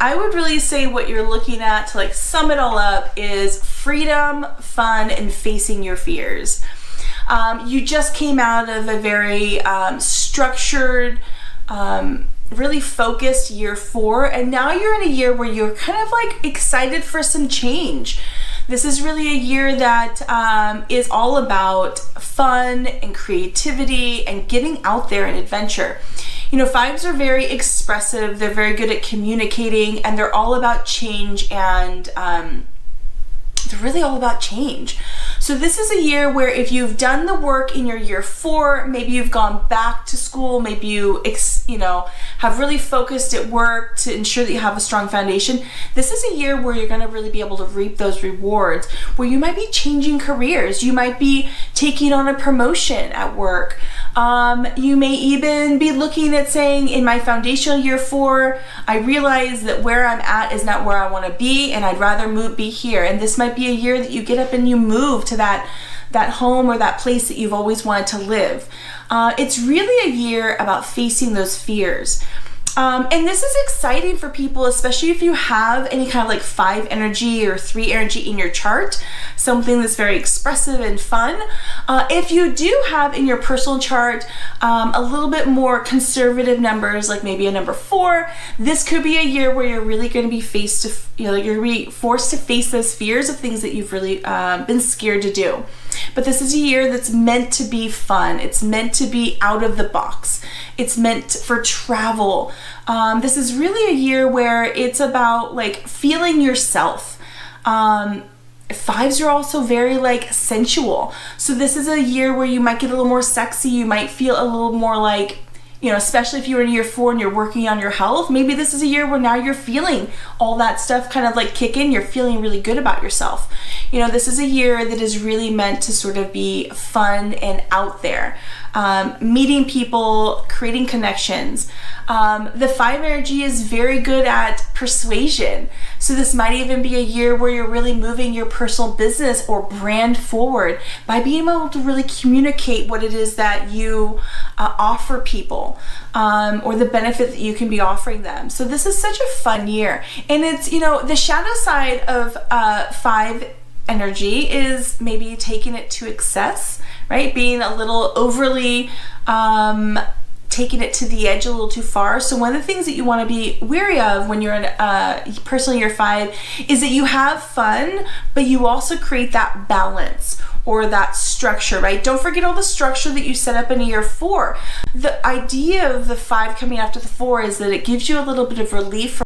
I would really say what you're looking at to like sum it all up is freedom, fun, and facing your fears. You just came out of a very structured, really focused year 4, and now you're in a year where you're kind of like excited for some change. This is really a year that is all about fun and creativity and getting out there and adventure. You know, 5s are very expressive, they're very good at communicating, and they're all about change, and they're really all about change. So this is a year where if you've done the work in your year 4, maybe you've gone back to school, maybe you have really focused at work to ensure that you have a strong foundation. This is a year where you're going to really be able to reap those rewards, where you might be changing careers, you might be taking on a promotion at work. You may even be looking at saying, in my foundational year 4, I realize that where I'm at is not where I want to be, and I'd rather be here. And this might be a year that you get up and you move to that home or that place that you've always wanted to live. It's really a year about facing those fears. And this is exciting for people, especially if you have any kind of like 5 energy or 3 energy in your chart, something that's very expressive and fun. If you do have in your personal chart a little bit more conservative numbers, like maybe a number 4, this could be a year where you're really going to be you're going to be forced to face those fears of things that you've really been scared to do. But this is a year that's meant to be fun. It's meant to be out of the box. It's meant for travel. This is really a year where it's about like feeling yourself. 5s are also very like sensual. So this is a year where you might get a little more sexy. You might feel a little more like, you know, especially if you're in year 4 and you're working on your health, maybe this is a year where now you're feeling all that stuff kind of like kick in. You're feeling really good about yourself. You know, this is a year that is really meant to sort of be fun and out there. Meeting people, creating connections. The 5 energy is very good at persuasion. So this might even be a year where you're really moving your personal business or brand forward by being able to really communicate what it is that you offer people, or the benefit that you can be offering them. So this is such a fun year. And it's, you know, the shadow side of 5 energy is maybe taking it to excess, right? Being a little overly, taking it to the edge a little too far. So one of the things that you want to be wary of when you're in personally year 5 is that you have fun, but you also create that balance or that structure, right? Don't forget all the structure that you set up in year 4. The idea of the 5 coming after the 4 is that it gives you a little bit of relief from